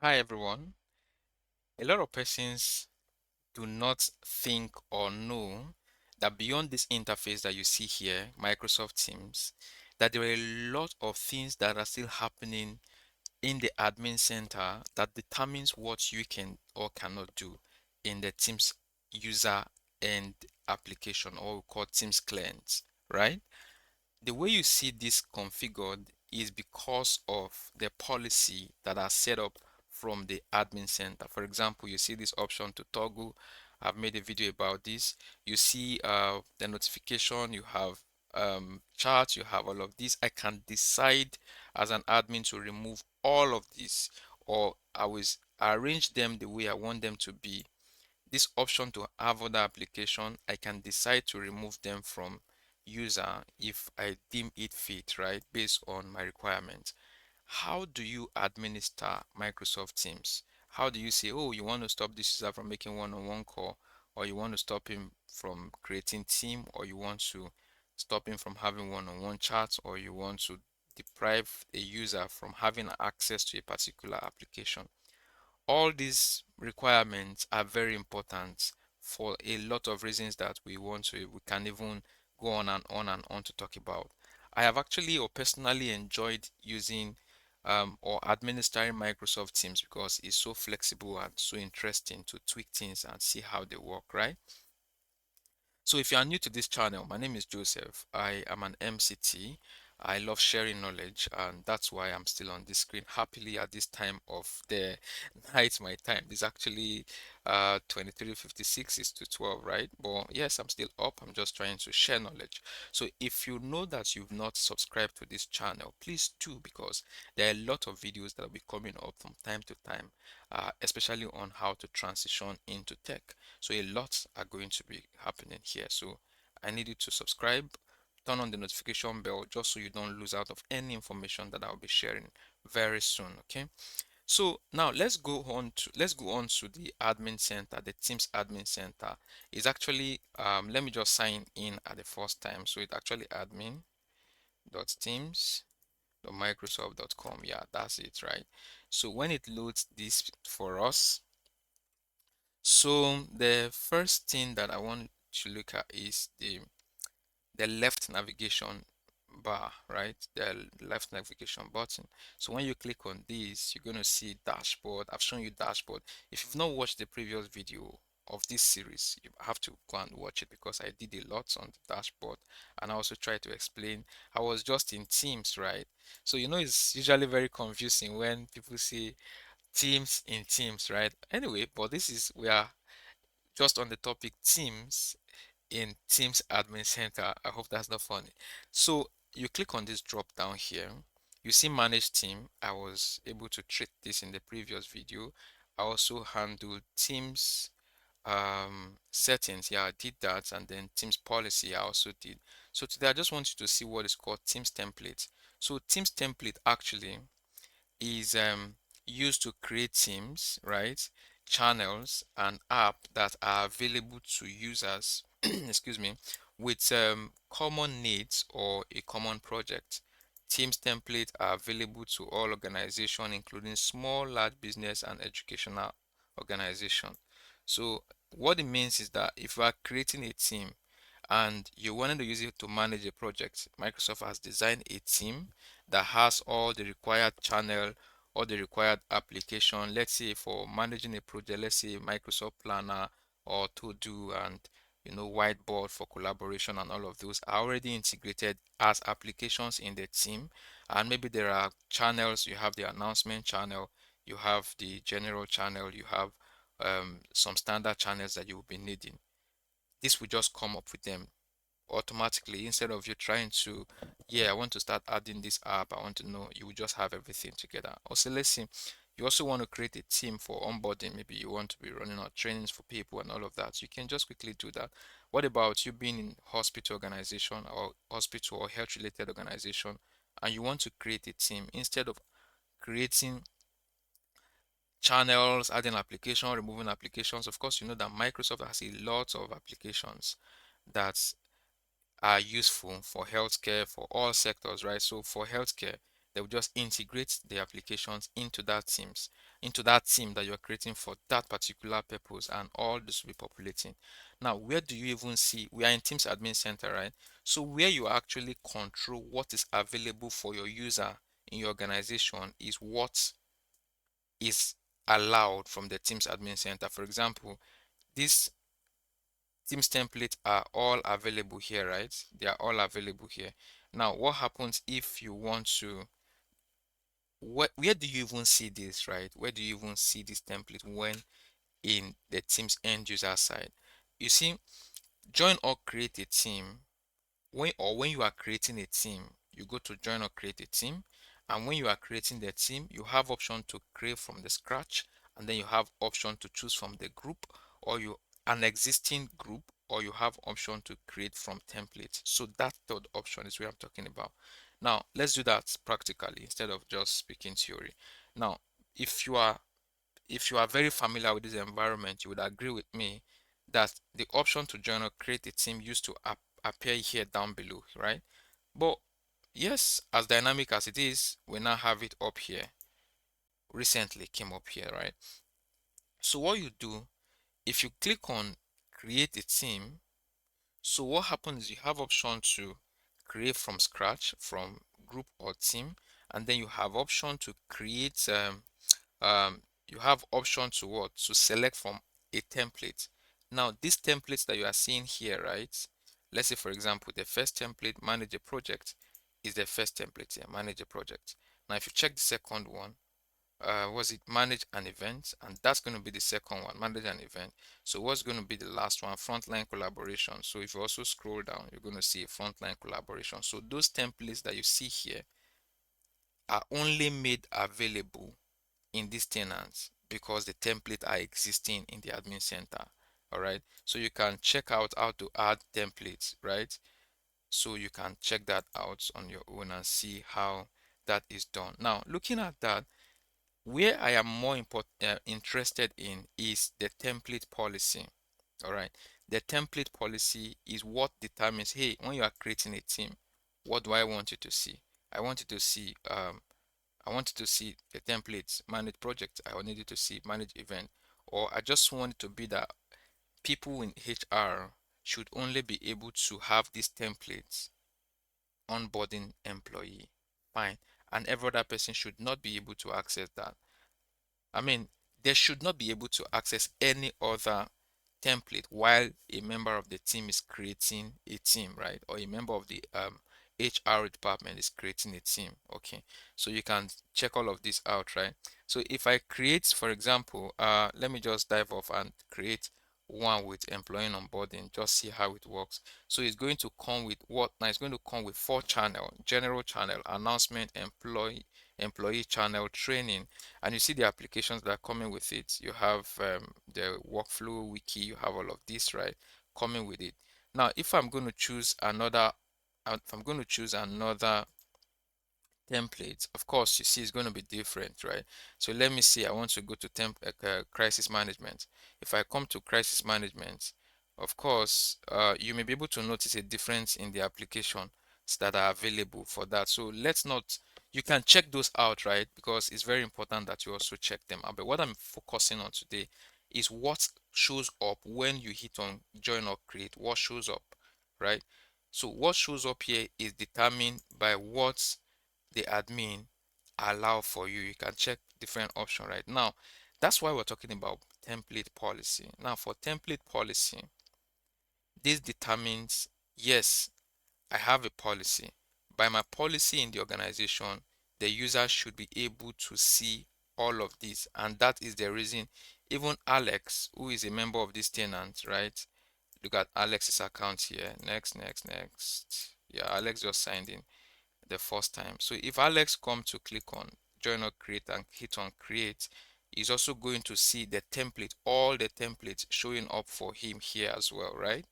Hi everyone. A lot of persons do not think or know that beyond this interface that you see here, Microsoft Teams, that there are a lot of things that are still happening in the admin center that determines what you can or cannot do in the Teams user and application, or we call Teams clients, right? The way you see this configured is because of the policy that are set up from the admin center. For example, you see this option to toggle. I've made a video about this. You see the notification, you have charts, you have all of this. I can decide as an admin to remove all of this, or I will arrange them the way I want them to be. This option to have other application, I can decide to remove them from user if I deem it fit, right, based on my requirements. How do you administer Microsoft Teams? How do you say, oh, you want to stop this user from making one-on-one call, or you want to stop him from creating team, or you want to stop him from having one-on-one chats, or you want to deprive a user from having access to a particular application? All these requirements are very important for a lot of reasons that we can even go on and on and on to talk about. I have actually or personally enjoyed using or administering Microsoft Teams because it's so flexible and so interesting to tweak things and see how they work, right? So if you are new to this channel, my name is Joseph. I am an MCT. I love sharing knowledge, and that's why I'm still on this screen happily at this time of the night. My time is actually 23:56 is to 12, right? But yes, I'm still up. I'm just trying to share knowledge. So if you know that you've not subscribed to this channel, please do, because there are a lot of videos that will be coming up from time to time, especially on how to transition into tech. So a lot are going to be happening here. So I need you to subscribe, turn on the notification bell just so you don't lose out of any information that I'll be sharing very soon. Okay. So now let's go on to the admin center, the Teams admin center. Is actually let me just sign in at the first time. So it's actually admin.teams.microsoft.com. Yeah, that's it, right? So when it loads this for us, so the first thing that I want to look at is the left navigation bar, right? The left navigation button. So when you click on this, you're going to see dashboard. I've shown you dashboard. If you've not watched the previous video of this series, you have to go and watch it because I did a lot on the dashboard, and I also tried to explain. I was just in Teams, right? So it's usually very confusing when people say Teams in Teams, right? Anyway, but we are just on the topic Teams in Teams Admin Center. I hope that's not funny. So you click on this drop down here. You see Manage Team. I was able to treat this in the previous video. I also handled Teams settings. Yeah, I did that, and then Teams policy I also did. So today I just want you to see what is called Teams template. So Teams template actually is used to create teams, right? Channels and app that are available to users, excuse me, with common needs or a common project. Teams templates are available to all organizations, including small, large business and educational organization. So what it means is that if you are creating a team and you wanted to use it to manage a project, Microsoft has designed a team that has all the required channel, all the required application. Let's say for managing a project, let's say Microsoft Planner or To Do, and Whiteboard for collaboration, and all of those are already integrated as applications in the team. And maybe there are channels. You have the announcement channel, you have the general channel, you have some standard channels that you will be needing. This will just come up with them automatically instead of you trying to, yeah, I want to start adding this app, I want to know. You will just have everything together. Also, let's see, you also want to create a team for onboarding. Maybe you want to be running out trainings for people and all of that. You can just quickly do that. What about you being in hospital organization or hospital or health related organization, and you want to create a team instead of creating channels, adding application, removing applications? Of course, you know that Microsoft has a lot of applications that are useful for healthcare, for all sectors, right? So for healthcare, They will just integrate the applications into that team that you're creating for that particular purpose, and all this will be populating. Now, where do you even see? We are in Teams Admin Center, right? So where you actually control what is available for your user in your organization is what is allowed from the Teams Admin Center. For example, these Teams templates are all available here, right? They are all available here. Now, what happens if you want to, where do you even see this, right? Where do you even see this template when in the Teams end user side? You see, join or create a team. When you are creating a team, you go to join or create a team, and when you are creating the team, you have option to create from the scratch, and then you have option to choose from the group, or you an existing group, or you have option to create from templates. So that third option is what I'm talking about. Now let's do that practically instead of just speaking theory. Now, if you are very familiar with this environment, you would agree with me that the option to join or create a team used to appear here down below, right? But yes, as dynamic as it is, we now have it up here. Recently came up here, right? So what you do, if you click on create a team, so what happens is you have option to create from scratch, from group or team, and then you have option to create you have option to what, to select from a template. Now these templates that you are seeing here, right? Let's say for example the first template, manage a project, is the first template here, manage a project. Now if you check the second one, was it manage an event, and that's going to be the second one, manage an event. So what's going to be the last one, frontline collaboration. So if you also scroll down, you're going to see frontline collaboration. So those templates that you see here are only made available in these tenants because the template are existing in the admin center. All right, so you can check out how to add templates, right? So you can check that out on your own and see how that is done. Now looking at that, where I am more interested in is the template policy. All right, the template policy is what determines, hey, when you are creating a team, what do I want you to see? I want you to see the templates, manage project. I need you to see manage event, or I just want it to be that people in HR should only be able to have these templates onboarding employee. Fine. And every other person should not be able to access that. I mean, they should not be able to access any other template while a member of the team is creating a team, right? Or a member of the HR department is creating a team. Okay, so you can check all of this out, right? So if I create, for example, let me just dive off and create one with employee onboarding, just see how it works. So it's going to come with what now? It's going to come with 4 channel: general channel, announcement, employee channel, training, and you see the applications that are coming with it. You have the workflow wiki, you have all of this, right, coming with it. Now if I'm going to choose another template, of course you see it's going to be different, right? So let me see, I want to go to crisis management. If I come to crisis management, of course you may be able to notice a difference in the applications that are available for that. So let's not, you can check those out, right? Because it's very important that you also check them out. But what I'm focusing on today is what shows up when you hit on join or create. What shows up, right? So what shows up here is determined by what the admin allow for you. You can check different option right now. That's why we're talking about template policy. Now for template policy, this determines, yes, I have a policy. By my policy in the organization, the user should be able to see all of this, and that is the reason even Alex, who is a member of this tenant, right? Look at Alex's account here. Next, next, next. Yeah, Alex just signed in the first time. So if Alex come to click on join or create and hit on create, he's also going to see the template, all the templates showing up for him here as well, right?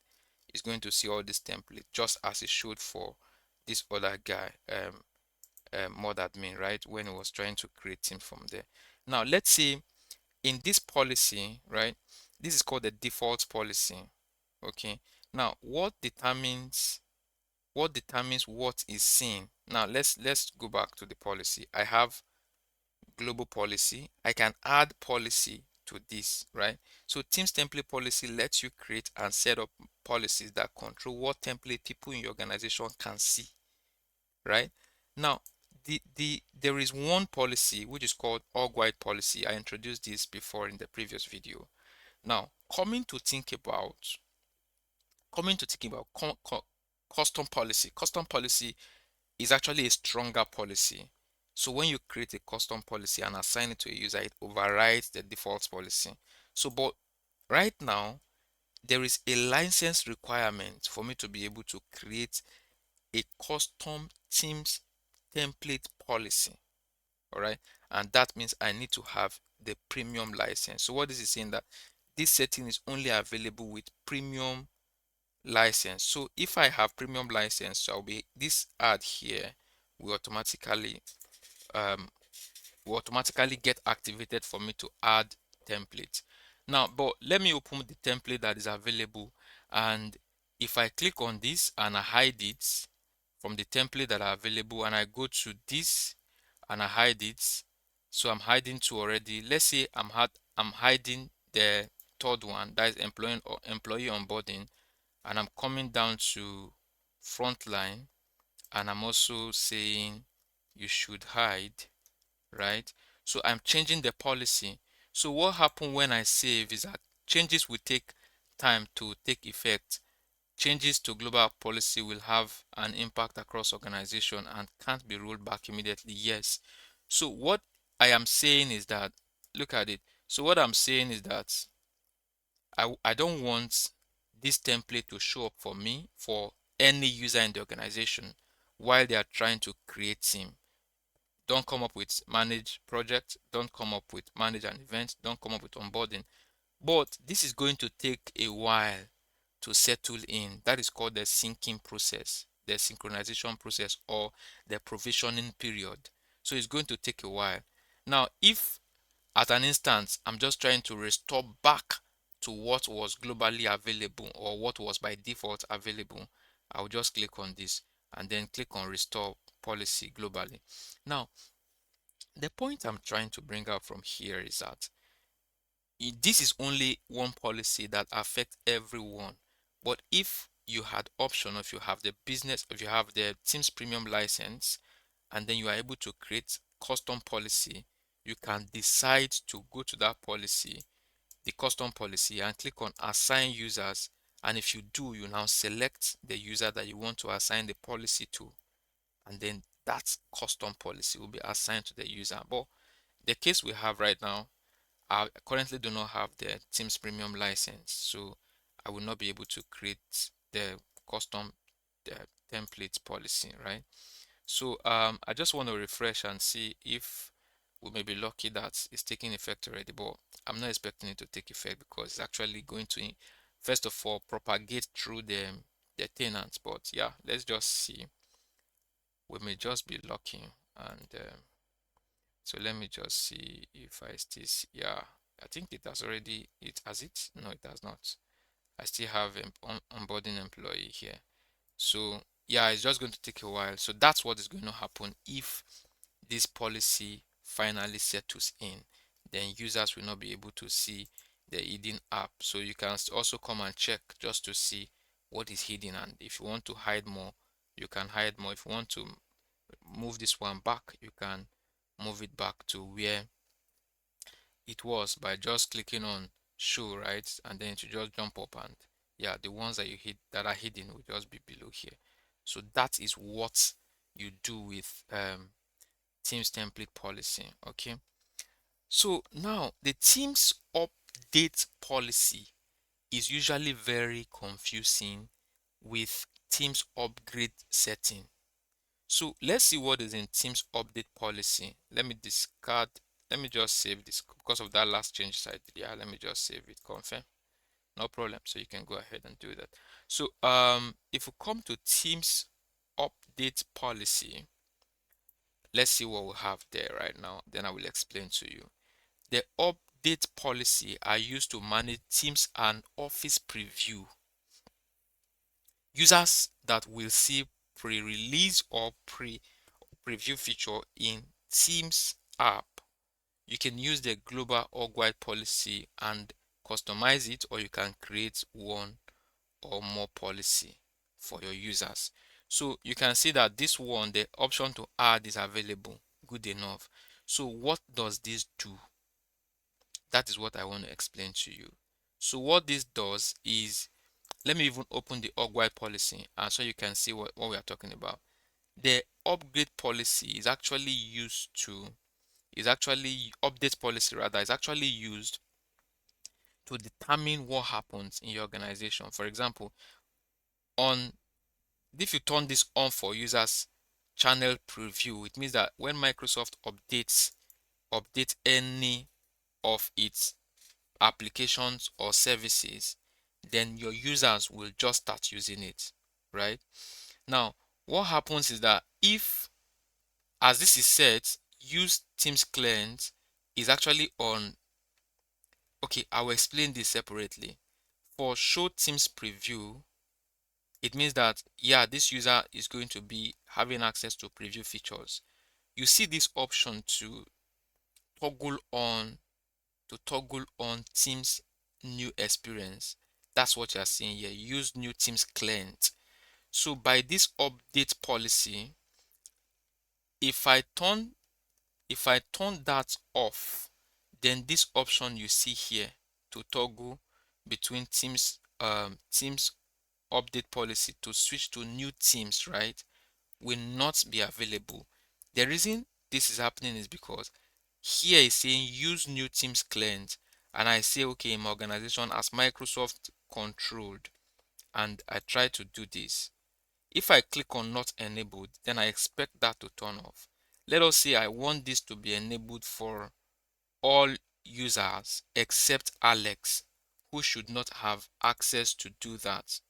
He's going to see all this template just as it showed for this other guy, mod admin, right? When he was trying to create him from there. Now let's see in this policy, right? This is called the default policy. Okay. Now what determines what determines what is seen? Now let's go back to the policy. I have global policy. I can add policy to this, right? So Teams template policy lets you create and set up policies that control what template people in your organization can see, right? Now, there is one policy which is called org-wide policy. I introduced this before in the previous video. Now, coming to thinking about custom policy. Custom policy is actually a stronger policy. So when you create a custom policy and assign it to a user, it overrides the default policy. So, but right now, there is a license requirement for me to be able to create a custom Teams template policy. All right. And that means I need to have the premium license. So what this is saying that this setting is only available with premium license. So if I have premium license, so I'll be this add here will um automatically get activated for me to add template. Now, but let me open the template that is available, and if I click on this and I hide it from the template that are available, and I go to this and I hide it, so I'm hiding two already. Let's say I'm hiding the third one, that is employee onboarding, and I'm coming down to frontline, and I'm also saying you should hide, right? So I'm changing the policy. So what happens when I save is that changes will take time to take effect. Changes to global policy will have an impact across organization and can't be rolled back immediately. Yes. So what I am saying is that, look at it. So what I'm saying is that I don't want this template to show up for me for any user in the organization while they are trying to create team. Don't come up with manage project, don't come up with manage an event, don't come up with onboarding. But this is going to take a while to settle in. That is called the syncing process, the synchronization process, or the provisioning period. So it's going to take a while. Now, if at an instance I'm just trying to restore back to what was globally available or what was by default available, I'll just click on this and then click on restore policy globally. Now, the point I'm trying to bring out from here is that this is only one policy that affects everyone. But if you had option, if you have the business, if you have the Teams Premium license, and then you are able to create custom policy, you can decide to go to that policy, the custom policy, and click on assign users. And if you do, you now select the user that you want to assign the policy to, and then that custom policy will be assigned to the user. But the case we have right now, I currently do not have the Teams Premium license, so I will not be able to create the custom the template policy, right? So I just want to refresh and see if we may be lucky that it's taking effect already, but I'm not expecting it to take effect because it's actually going to, first of all, propagate through the tenants. But yeah, let's just see. We may just be lucky, and so let me just see if I still see. Yeah, I think it has already. It has it? No, it has not. I still have an onboarding employee here. So yeah, it's just going to take a while. So that's what is going to happen if this policy finally settles in. Then users will not be able to see the hidden app. So you can also come and check just to see what is hidden. And if you want to hide more, you can hide more. If you want to move this one back, you can move it back to where it was by just clicking on show, right? And then to just jump up, and yeah, the ones that you hit that are hidden will just be below here. So that is what you do with Teams template policy. Okay, so now the Teams update policy is usually very confusing with Teams upgrade setting. So let's see what is in Teams update policy. Let me discard, let me just save this because of that last change I did. Yeah, let me just save it, confirm. No problem. So you can go ahead and do that. So if we come to Teams update policy, let's see what we have there right now. Then I will explain to you. The update policy are used to manage Teams and Office preview. Users that will see pre-release or preview feature in Teams app, you can use the global org-wide policy and customize it, or you can create one or more policy for your users. So you can see that this one, the option to add is available. Good enough. So what does this do? That is what I want to explain to you. So what this does is, let me even open the org-wide policy and so you can see what we are talking about. The upgrade policy is actually used to, update policy rather, is actually used to determine what happens in your organization. For example, on if you turn this on for users channel preview, it means that when Microsoft updates any of its applications or services, then your users will just start using it, right? Now, what happens is that if, as this is set, use Teams client is actually on, okay, I will explain this separately. For show Teams preview, it means that, yeah, this user is going to be having access to preview features. You see this option to toggle on Teams new experience. That's what you are seeing here. Use new Teams client. So by this update policy, if I turn that off, then this option you see here to toggle between Teams update policy to switch to new Teams, right, will not be available. The reason this is happening is because here is saying use new Teams client, and I say, okay, in my organization as Microsoft controlled, and I try to do this. If I click on not enabled, then I expect that to turn off. Let us say I want this to be enabled for all users except Alex, who should not have access to do that.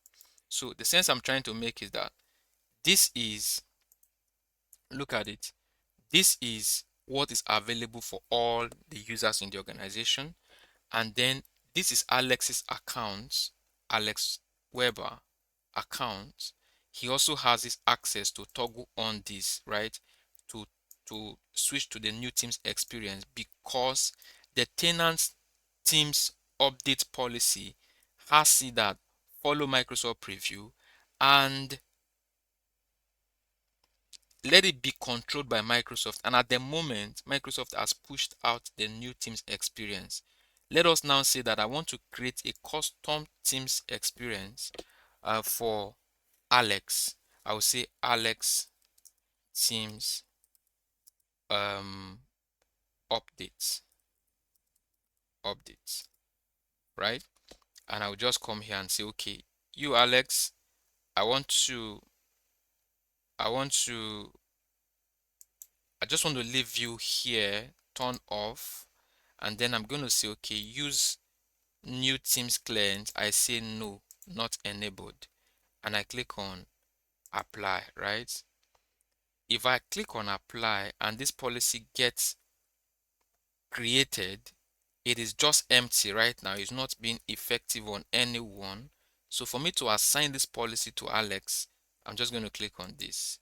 So the sense I'm trying to make is that this is, look at it, this is what is available for all the users in the organization. And then this is Alex's account, Alex Weber account. He also has his access to toggle on this, right, to switch to the new Teams experience, because the tenant Teams update policy has it that follow Microsoft preview and let it be controlled by Microsoft. And at the moment, Microsoft has pushed out the new Teams experience. Let us now say that I want to create a custom Teams experience for Alex. I will say Alex Teams updates, right? And I'll just come here and say, okay, you Alex, I want to, I want to, I just want to leave you here, turn off, and then I'm going to say, okay, use new Teams client. I say no, not enabled, and I click on apply, right? If I click on apply and this policy gets created, it is just empty right now. It's not being effective on anyone. So for me to assign this policy to Alex, I'm just going to click on this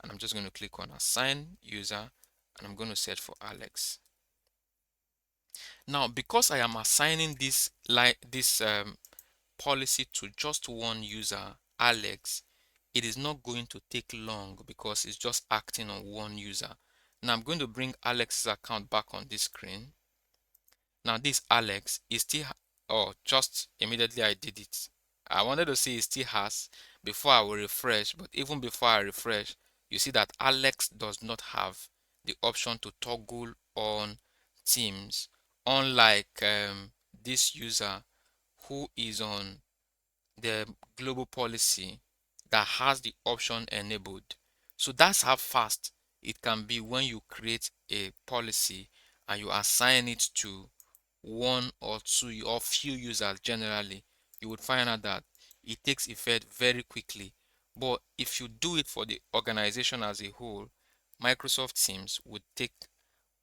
and I'm just going to click on assign user and I'm going to search for Alex. Now, because I am assigning this policy to just one user, Alex, it is not going to take long because it's just acting on one user. Now I'm going to bring Alex's account back on this screen. Now this Alex is still, oh, just immediately I did it. I wanted to say it still has before I will refresh, but even before I refresh, you see that Alex does not have the option to toggle on Teams, unlike this user who is on the global policy that has the option enabled. So that's how fast it can be when you create a policy and you assign it to one or two or few users. Generally, you would find out that it takes effect very quickly. But if you do it for the organization as a whole, Microsoft Teams would take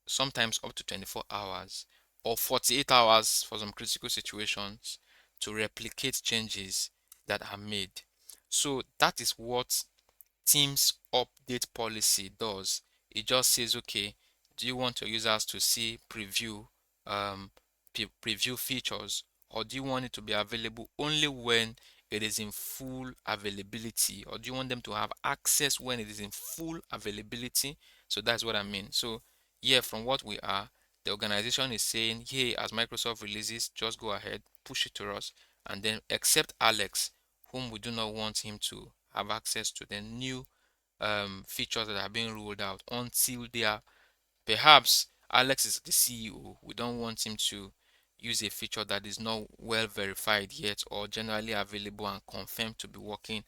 sometimes up to 24 hours or 48 hours for some critical situations to replicate changes that are made. So that is what Teams update policy does. It just says, okay, do you want your users to see um, preview features, or do you want it to be available only when it is in full availability, or do you want them to have access when it is in full availability? So that's what I mean. So yeah, from what we are, the organization is saying, hey, as Microsoft releases, just go ahead, push it to us, and then except Alex, whom we do not want him to have access to the new features that are being rolled out until they are, perhaps Alex is the CEO. We don't want him to use a feature that is not well verified yet or generally available and confirmed to be working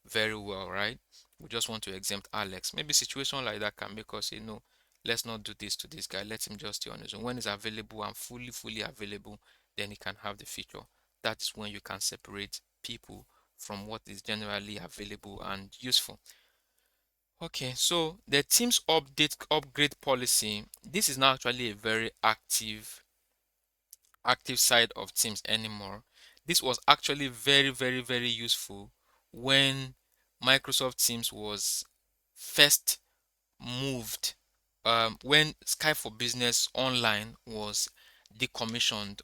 very well, right? We just want to exempt Alex. Maybe a situation like that can make us say, no, let's not do this to this guy. Let him just stay on his own. When it's available and fully available, then he can have the feature. That is when you can separate people from what is generally available and useful. Okay, so the Teams upgrade policy, this is not actually a very active side of Teams anymore. This was actually very useful when Microsoft Teams was first moved, when Skype for Business Online was decommissioned,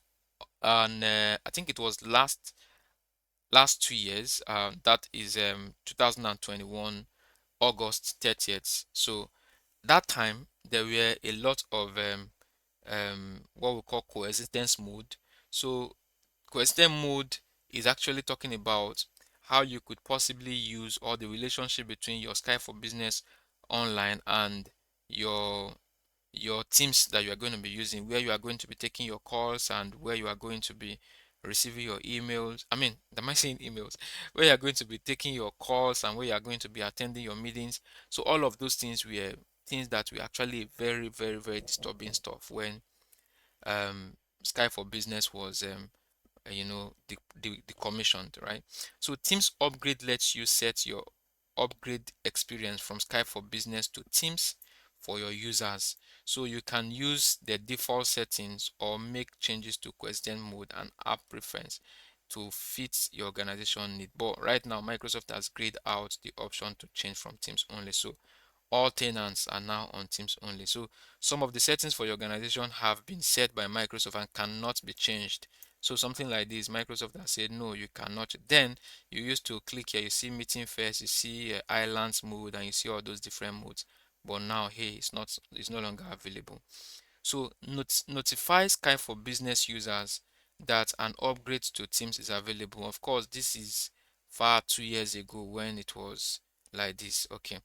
and I think it was last 2 years. That is 2021 August 30th. So that time there were a lot of what we call coexistence mode. So coexistence mode is actually talking about how you could possibly use, or the relationship between your Skype for Business Online and your teams that you are going to be using, where you are going to be taking your calls and where you are going to be receiving your emails. I mean, am I saying emails? Where you are going to be taking your calls and where you are going to be attending your meetings. So all of those things were things that were actually very disturbing stuff when Skype for Business was the commissioned, right? So Teams upgrade lets you set your upgrade experience from Skype for Business to Teams for your users. So you can use the default settings or make changes to question mode and app preference to fit your organization need. But right now, Microsoft has grayed out the option to change from Teams only. So all tenants are now on Teams only. So some of the settings for your organization have been set by Microsoft and cannot be changed. So something like this, Microsoft has said, no, you cannot. Then you used to click here, you see meeting first, you see islands mode, and you see all those different modes. But now, hey, it's no longer available. So notify Skype for Business users that an upgrade to Teams is available. Of course, this is far 2 years ago when it was like this. Okay,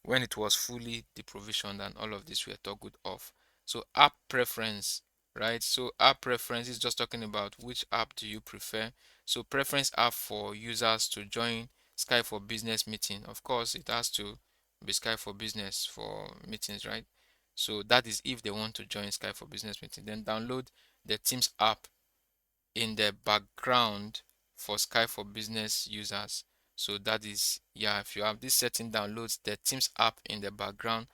when it was fully deprovisioned and all of this were toggled off. So app preference, right? So app preference is just talking about which app do you prefer. So preference app for users to join Skype for Business meeting. Of course, it has to be Skype for Business for meetings, right? So that is if they want to join Skype for Business meeting. Then download the Teams app in the background for Skype for Business users. So that is, yeah, if you have this setting, downloads the Teams app in the background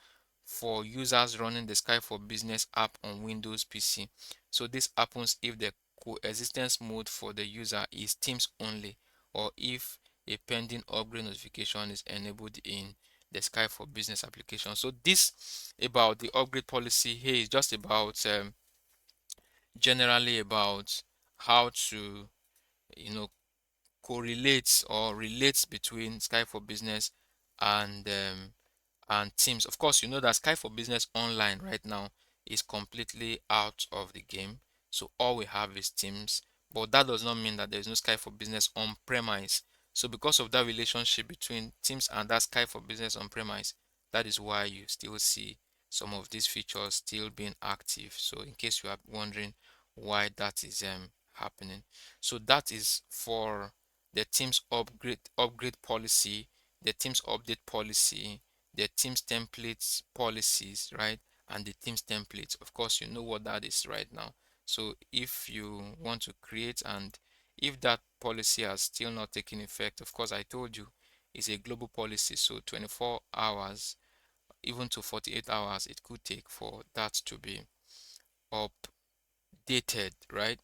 for users running the Skype for Business app on Windows PC. So this happens if the coexistence mode for the user is Teams only, or if a pending upgrade notification is enabled in the Skype for Business application. So this about the upgrade policy here is just about generally about how to correlates or relates between Skype for Business and Teams. Of course, you know that Skype for Business Online right now is completely out of the game. So all we have is Teams, but that does not mean that there is no Skype for Business on premise. So because of that relationship between Teams and that Skype for Business on premise, that is why you still see some of these features still being active. So in case you are wondering why that is happening, so that is for the Teams upgrade policy, the Teams update policy, the Teams templates policies, right? And the Teams templates. Of course, you know what that is right now. So if you want to create, and if that policy has still not taken effect, of course, I told you it's a global policy. So 24 hours, even to 48 hours, it could take for that to be updated, right?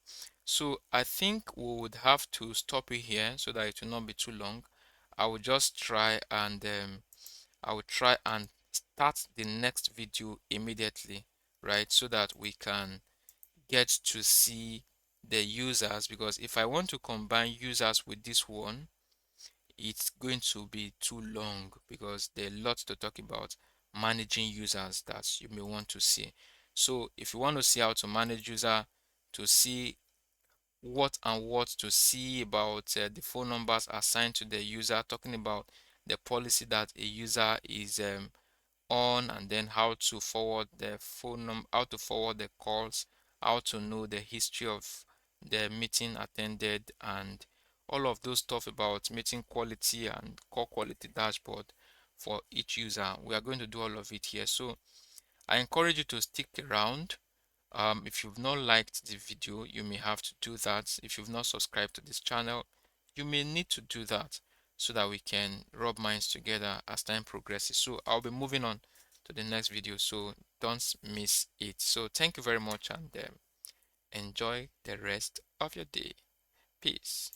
So I think we would have to stop it here so that it will not be too long. I will just try and I will try and start the next video immediately, right? So that we can get to see the users, because if I want to combine users with this one, it's going to be too long because there are lots to talk about managing users that you may want to see. So if you want to see how to manage user, to see what and what to see about the phone numbers assigned to the user, talking about the policy that a user is on, and then how to forward the phone number, how to forward the calls, how to know the history of the meeting attended, and all of those stuff about meeting quality and call quality dashboard for each user. We are going to do all of it here. So I encourage you to stick around. If you've not liked the video, you may have to do that. If you've not subscribed to this channel, you may need to do that so that we can rub minds together as time progresses. So I'll be moving on to the next video, so don't miss it. So thank you very much, and enjoy the rest of your day. Peace.